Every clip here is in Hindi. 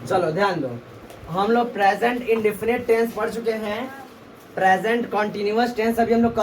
चलो ध्यान दो, हम लोग प्रेजेंट इंडेफिनिट टेंस पढ़ चुके हैं, प्रेजेंट कॉन्टिन्यूअस टेंस अभी हम लोग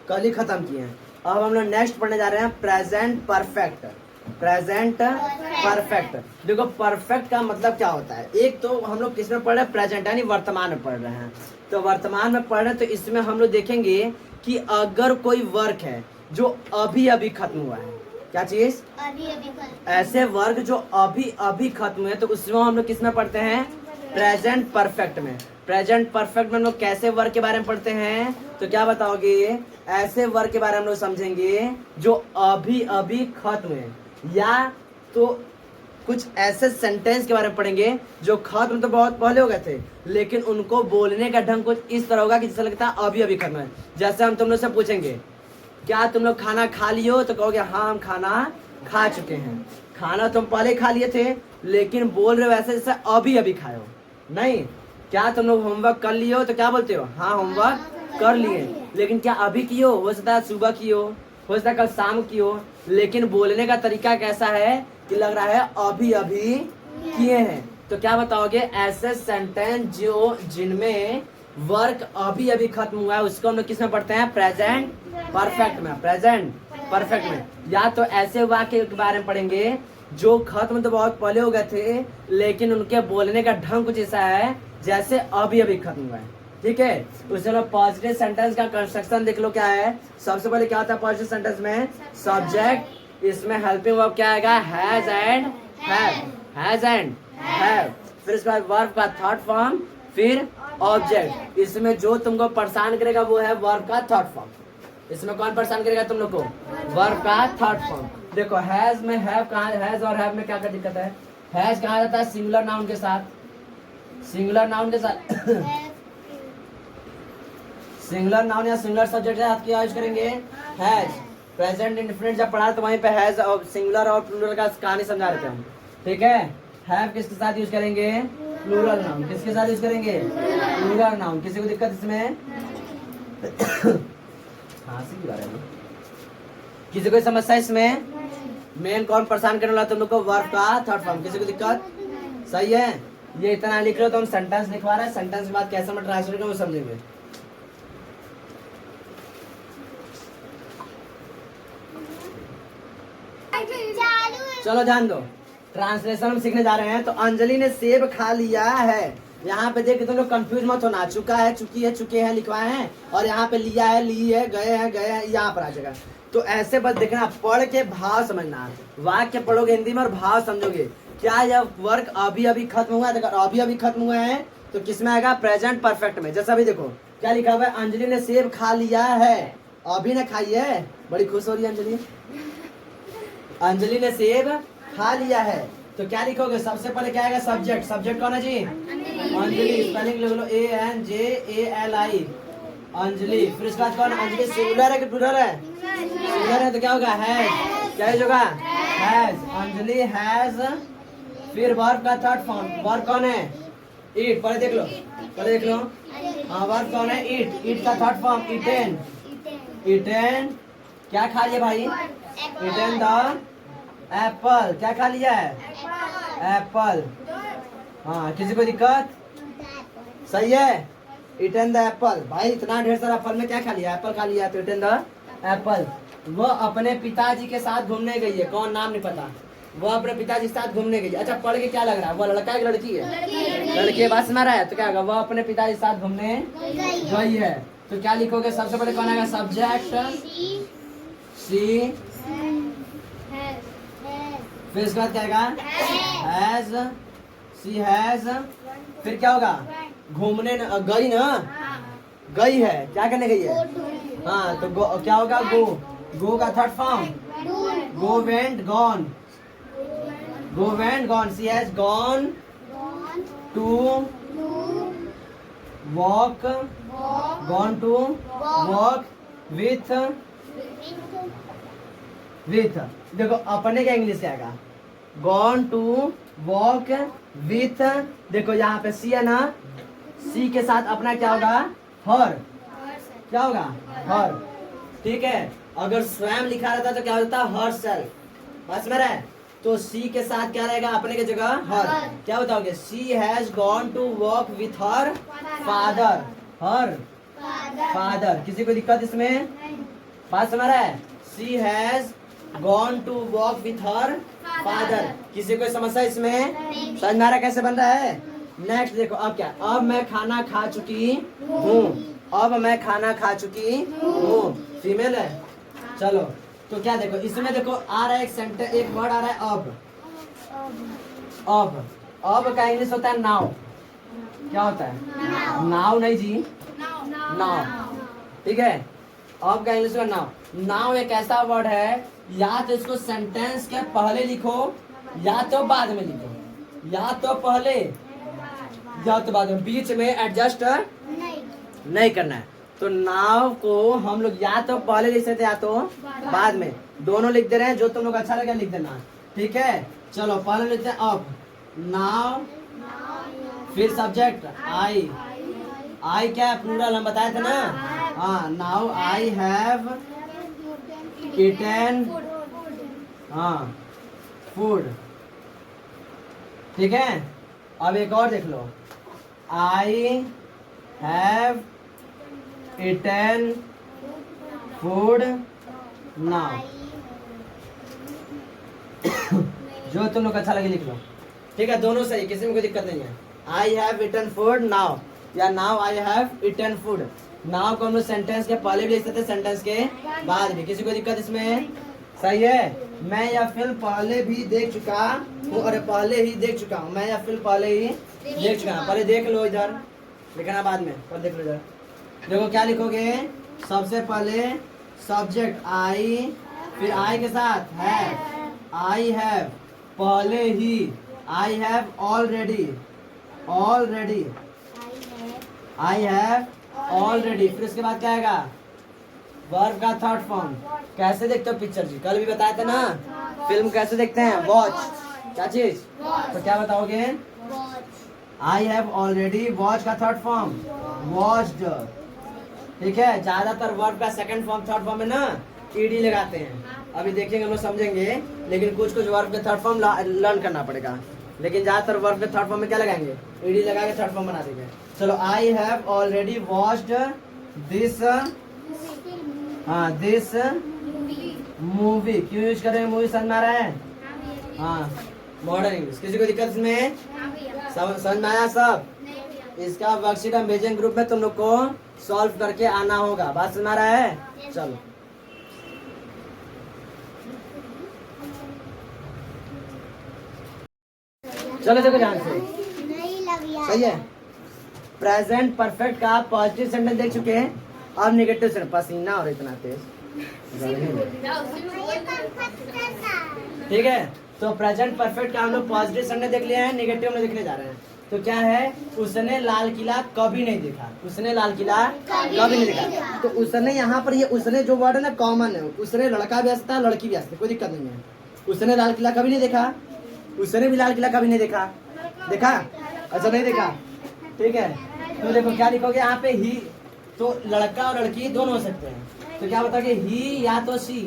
कल ही खत्म किए हैं। अब हम लोग नेक्स्ट पढ़ने जा रहे हैं प्रेजेंट परफेक्ट। प्रेजेंट परफेक्ट, देखो परफेक्ट का मतलब क्या होता है। एक तो हम लोग किस में पढ़ रहे हैं, प्रेजेंट यानी वर्तमान में पढ़ रहे हैं। तो वर्तमान में पढ़ रहे हैं तो इसमें हम लोग देखेंगे कि अगर कोई वर्क है जो अभी अभी खत्म हुआ है, क्या चीज ऐसे वर्ग जो अभी अभी खत्म हुए तो उसमें हम लोग किस में पढ़ते हैं, प्रेजेंट परफेक्ट में। प्रेजेंट परफेक्ट में हम लोग कैसे वर्ग के बारे में पढ़ते हैं, तो क्या बताओगे, ऐसे वर्ग के बारे में हम लोग समझेंगे जो अभी अभी खत्म हुए, या तो कुछ ऐसे सेंटेंस के बारे में पढ़ेंगे जो खत्म तो बहुत पहले हो गए थे लेकिन उनको बोलने का ढंग कुछ इस तरह होगा कि जैसा लगता है अभी अभी खत्म है। जैसे हम तुम लोग से पूछेंगे क्या तुम लोग खाना खा लिए हो, तो कहोगे हाँ हम खाना खा चुके हैं। खाना तुम पहले खा लिए थे लेकिन बोल रहे हो वैसे जैसे अभी अभी खाए हो। नहीं, क्या तुम लोग होमवर्क कर लिए हो, तो क्या बोलते हो, हाँ होमवर्क कर लिए, लेकिन क्या अभी किए हो सकता है सुबह की हो सकता है कल शाम की हो, लेकिन बोलने का तरीका कैसा है कि लग रहा है अभी अभी किए हैं। तो क्या बताओगे, ऐसे सेंटेंस जो जिनमें वर्क अभी अभी खत्म हुआ है उसको हम लोग किस में पढ़ते हैं, प्रेजेंट परफेक्ट में। प्रेजेंट परफेक्ट में या तो ऐसे वाक्य के बारे में पढ़ेंगे जो खत्म तो बहुत पहले हो गए थे लेकिन उनके बोलने का ढंग कुछ ऐसा है जैसे अभी अभी खत्म हुआ है। ठीक है, उसमें पॉजिटिव सेंटेंस का कंस्ट्रक्शन देख लो क्या है। सबसे पहले क्या होता है पॉजिटिव सेंटेंस में, सब्जेक्ट, इसमें हेल्पिंग वर्ब क्या आएगा, has and have, has and have. फिर इसके बाद वर्ब का थर्ड फॉर्म, फिर ऑब्जेक्ट। इसमें जो तुमको परेशान करेगा वो है वर्ब का थर्ड फॉर्म। इसमें कौन परेशान करेगा तुम लोग को, वर्ब का थर्ड फॉर्म। देखो हैज में हैव कहाँ, हैज और हैव में क्या क्या दिक्कत है, हैज कहा जाता है सिंगुलर नाउन के साथ, सिंगुलर नाउन के साथ सिंगुलर नाउन या सिंगुलर सब्जेक्ट के साथ क्या यूज करेंगे, हैज। प्रेजेंट इंडेफिनिट जब पढ़ा तो वहीं पे हैज और सिंगुलर और प्लूरल का कहानी समझा रहे थे हम। ठीक है, हैव किसके साथ यूज करेंगे, प्लूरल नाउन। किसके साथ यूज करेंगे, प्लूरल नाउन। किसी को दिक्कत इसमें किसी को समस्या इसमें, मेन कौन परेशान करने वाला तुम लोग को, वर्ब का थर्ड फॉर्म। किसी को दिक्कत, सही है। ये इतना लिख लो तो हम सेंटेंस लिखवा रहे हैं, सेंटेंस के बाद कैसे हम ट्रांसलेट करेंगे वो समझेंगे। चलो ध्यान दो, ट्रांसलेशन हम सीखने जा रहे हैं। तो अंजलि ने सेब खा लिया है, यहाँ पे देख तुम लोग कंफ्यूज मत होना, चुका है, चुकी है, चुके हैं लिखवाए हैं, और यहाँ पे लिया है, ली है, गए हैं, यहाँ पर आ जाएगा। तो ऐसे बस देखना, पढ़ के भाव समझना, वाक्य पढ़ोगे हिंदी में और भाव समझोगे। क्या यह वर्क अभी अभी खत्म हुआ है, अभी अभी खत्म हुआ है तो किसमें आएगा, प्रेजेंट परफेक्ट में। जैसा अभी देखो क्या लिखा हुआ है, अंजलि ने सेब खा लिया है, अभी ने खाई है, बड़ी खुश हो रही है अंजलि। अंजलि ने सेब खा लिया है तो क्या लिखोगे, सबसे पहले क्या आएगा, सब्जेक्ट। सब्जेक्ट कौन है जी, अंजलि। स्पेलिंग लिख लो ANJALI, अंजलि। फिर इसके बाद कौन, अंजलि सिंगुलर है कि प्लूरल है, सिंगुलर है तो क्या होगा, हैज। क्या होगा, हैज, अंजलि हैज। फिर वर्ब का थर्ड फॉर्म, वर्ब कौन है, ईट। पहले देख लो, पहले देख लो, हाँ वर्ब कौन है, ईट। ईट का थर्ड फॉर्म, ईटेन। ईटेन क्या खा लिया भाई, ईटेन द एप्पल। क्या खा लिया है, एप्पल। हाँ किसी को दिक्कत, सही है, ईटन द एप्पल। भाई इतना ढेर सारा फल में क्या खा लिया, एप्पल खा लिया, तो ईटन द एप्पल। वो अपने पिताजी के साथ घूमने गई है, कौन नाम नहीं पता, वो अपने पिताजी के साथ घूमने गई है। अच्छा पढ़ के क्या लग रहा है, वो लड़का है कि लड़की है, लड़की बात सुना रहा है, तो क्या होगा, वो अपने पिताजी के साथ घूमने गई है। तो क्या लिखोगे, सबसे पहले कौन आएगा, सब्जेक्ट सी, फिर इसके बाद क्या आएगा, हैज, सी हैज। फिर क्या होगा, घूमने गई ना, गई है, क्या करने गई है, हाँ तो क्या होगा, गो का third form, go went gone, go went gone. She has gone to walk, gone to walk with, देखो अपने का इंग्लिश क्या आएगा, गॉन टू वॉक विथ। देखो यहाँ पे सी है ना, सी के साथ अपना क्या होगा, हर। क्या होगा, हर। ठीक है, अगर स्वयं लिखा रहता तो क्या होता, हर सेल्फ। बस में रहे, तो सी के साथ क्या रहेगा अपने की जगह हर। क्या बताओगे? She has gone to walk with her father. Her father, किसी को दिक्कत इसमें? बात समझ रहा है? She has gone to walk with her father, किसी को समस्या इसमें? समझ में आ रहा है कैसे बन रहा है? नेक्स्ट देखो, अब क्या? अब मैं खाना खा चुकी हूँ। अब मैं खाना खा चुकी हूँ, फीमेल है। चलो तो क्या देखो इसमें, देखो आ रहा है एक सेंटेंस, एक वर्ड आ रहा है अब। अब का इंग्लिश होता है नाउ। क्या होता है? नाउ नहीं जी, नाउ। ठीक है, अब का इंग्लिश में नाउ। नाउ एक ऐसा वर्ड है, या तो इसको सेंटेंस के पहले लिखो या तो बाद में लिखो, या तो पहले या तो बाद में, बीच में एडजस्ट नहीं करना है। तो नाव को हम लोग या तो पहले लिख सकते हैं या तो बाद में, दोनों लिख दे रहे हैं, जो तुम लोग अच्छा लगे लिख देना। ठीक है, चलो पहले लिखते हैं अब। नाव, फिर सब्जेक्ट आई। आई क्या है? प्लूरल, हम बताए थे ना। हाँ, नाउ आई हैव ईटेन हाँ फूड। ठीक है, अब एक और देख लो, I have eaten food now. जो तुम लोग अच्छा लगे लिख लो। ठीक है, दोनों सही, किसी में कोई दिक्कत नहीं है। I have eaten food now या now I have eaten food. Now को हम लोग सेंटेंस के पहले भी लिख सकते हैं, सेंटेंस के बाद भी, किसी को दिक्कत इसमें? सही है। मैं यह फिल्म पहले भी देख चुका हूँ, अरे पहले ही देख चुका हूँ। मैं यह फिल्म पहले ही देख चुका हूँ। पहले देख लो, इधर लिखना बाद में, पहले देख लो इधर। देखो क्या लिखोगे? सबसे पहले सब्जेक्ट आई, फिर आई के साथ है, आई हैव पहले ही, I have already, already, I have already. फिर उसके बाद क्या आएगा? वर्ब का थर्ड फॉर्म। कैसे देखते हो पिक्चर जी? कल भी बताया था ना, फिल्म कैसे देखते हैं? वॉच। क्या चीज? तो क्या बताओगे? आई हैव ऑलरेडी, वॉच का थर्ड फॉर्म वॉच्ड। ठीक है, ज्यादातर वर्ब का सेकंड फॉर्म थर्ड फॉर्म में ना ईडी लगाते हैं, अभी देखेंगे हम लोग समझेंगे, लेकिन कुछ कुछ वर्ब के थर्ड फॉर्म लर्न करना पड़ेगा। लेकिन ज्यादातर वर्ब के थर्ड फॉर्म में क्या लगाएंगे? ईडी लगा के थर्ड फॉर्म बना देंगे। चलो, आई हैव ऑलरेडी वॉच्ड दिस, हाँ दिस मूवी। क्यों यूज कर रहे हैं मूवी? समझ में आ रहा है? हाँ, मॉडर्न इंग्लिश। किसी को दिक्कत इसमें? समझ में आया सब? इसका वर्कशीट हम भेजेंगे ग्रुप में, तुम लोग को सॉल्व करके आना होगा। बात समझ में आ रहा है? चलो चलो देखो ध्यान से, सही है। प्रेजेंट परफेक्ट का पॉजिटिव सेंटेंस देख चुके हैं, अब नेगेटिव सेंटेंस। पसीना और इतना तेज। ठीक है, तो प्रेजेंट परफेक्ट का हम लोग पॉजिटिव सेंटेंस देख लिया है, नेगेटिव में देखने जा रहे हैं। तो क्या है? उसने लाल किला कभी नहीं देखा। उसने लाल किला कभी नहीं देखा। तो उसने यहाँ पर, ये उसने जो वर्ड है ना कॉमन है, उसने लड़का भी आ सकता है, लड़की भी आ सकती है, कोई दिक्कत नहीं है। उसने लाल किला कभी नहीं देखा, उसने भी लाल किला कभी नहीं देखा। देखा? अच्छा, नहीं देखा। ठीक है, तो देखो क्या लिखोगे यहाँ पे? ही, तो लड़का और लड़की दोनों हो सकते हैं। तो क्या बताओगे? ही या तो सी।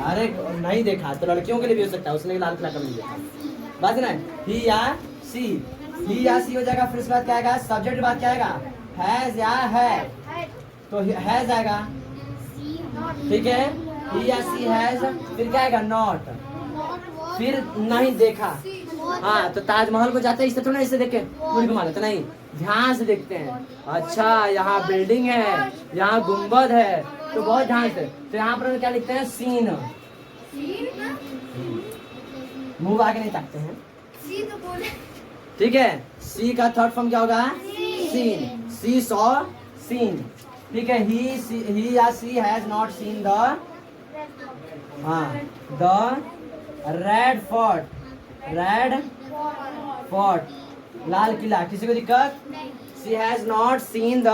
अरे नहीं देखा तो लड़कियों के लिए भी हो सकता है, उसने लाल किला कभी नहीं देखा। बात ना, ही या सी, ही या सी हो जाएगा। फिर उसके बाद क्या आएगा? सब्जेक्ट बाद क्या आएगा? हैज या है, तो हैज आएगा। ठीक है, ही या सी हैज। फिर क्या आएगा? नॉट। फिर नहीं देखा। हाँ, तो ताजमहल को जाते हैं इससे थोड़ा, इससे देख के मुझे घुमा लेते नहीं, ध्यान से देखते हैं। अच्छा, यहाँ बिल्डिंग है, यहाँ गुम्बद है, तो बहुत ध्यान से। तो यहाँ पर क्या लिखते हैं? सीन। मुंह आगे नहीं ताकते हैं। ठीक है, सी का थर्ड फॉर्म क्या होगा? सीन। See saw, seen. ठीक है, ही या she has not seen the, हाँ, the red fort, red fort, लाल किला। किसी को दिक्कत? She has not seen the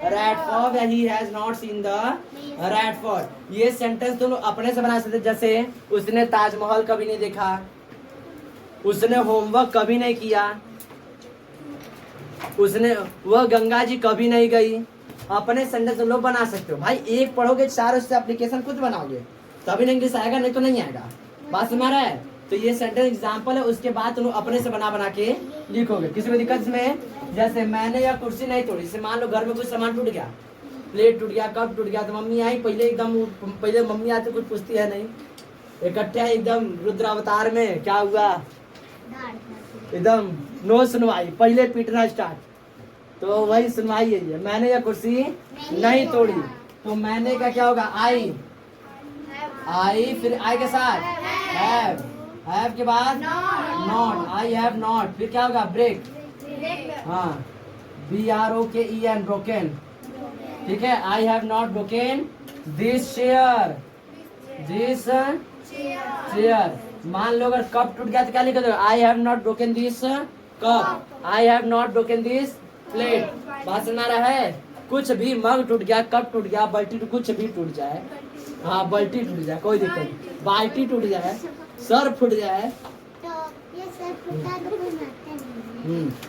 red fort या he has not seen the red fort. ये सेंटेंस तुम अपने से बना सकते, जैसे उसने ताजमहल कभी नहीं देखा, उसने होमवर्क कभी नहीं किया, उसने, वह गंगा जी कभी नहीं गई। अपने सेंटेंस तुम लोग बना सकते हो भाई। एक पढ़ोगे, चार उससे एप्लीकेशन खुद बनाओगे, तभी ना इंग्लिश आएगा, नहीं तो नहीं आएगा। बात समझ रहा है? तो ये सेंटेंस एग्जाम्पल है, उसके बाद तुम अपने से बना बना के लिखोगे। किसी को दिक्कत इसमें? जैसे मैंने यह कुर्सी नहीं तोड़ी, जैसे मान लो घर में कुछ सामान टूट गया, प्लेट टूट गया, कप टूट गया, तो मम्मी आई पहले एकदम, पहले मम्मी आती कुछ पूछती है नहीं, इकट्ठे एकदम रुद्र अवतार में क्या हुआ, एकदम नो सुनवाई, पहले पीटना स्टार्ट। तो वही सुनवाई है, मैंने यह कुर्सी नहीं तोड़ी। तो मैंने का क्या होगा? आई, आई फिर आई के साथ हैव के बाद नॉट, आई हैव नॉट, फिर क्या होगा? ब्रेक, हाँ BROKEN, ब्रोकन, ठीक है। I have not broken this chair, this chair. मान लो अगर कप टूट गया तो क्या लिखोगे? आई have not broken this cup, I have not broken this plate. बात सुना रहा है? कुछ भी मग टूट गया, कप टूट गया, बाल्टी कुछ भी टूट जाए, हाँ बाल्टी टूट जाए कोई दिक्कत नहीं, बाल्टी टूट जाए, सर फूट जाए,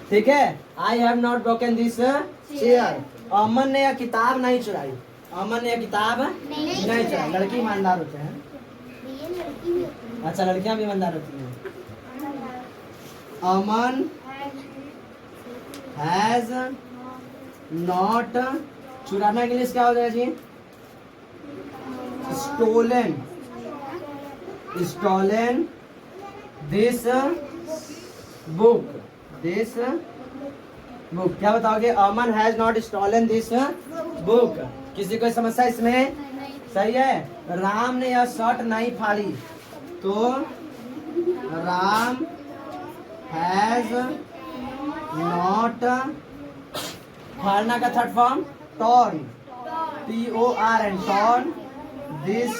ठीक है। I have not broken this chair. Aman ने यह किताब नहीं चुराई, अमन ने यह किताब नहीं चुराई। लड़की ईमानदार होते हैं, अच्छा लड़कियां भी ईमानदार होती हैं। अमन हैज नॉट, चुराना इंग्लिश क्या हो जाएगा जी? Stolen, stolen this book, this book. क्या बताओगे? Aman has not stolen this book. किसी को समस्या इसमें? सही है। राम ने यह शर्ट नहीं फाड़ी, तो राम हैज नॉट, फाड़ना का third form torn, TORN, torn this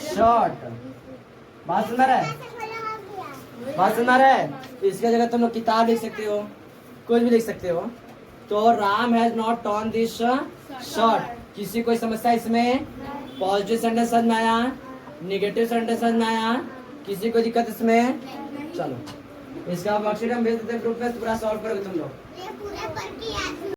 shirt. बात सुन रहा है? बात सुन रहा है? इसके जगह तुम लोग किताब लिख सकते हो, कुछ भी लिख सकते हो। तो Ram has not torn this shirt. किसी कोई समस्या इसमें? पॉजिटिव सेंटेंस समझ में आया, निगेटिव सेंटेंस समझ में आया? किसी को दिक्कत इसमें? चलो इसका वर्कशीट हम भेज देते हैं ग्रुप में, पूरा सॉल्व करोगे तुम लोग।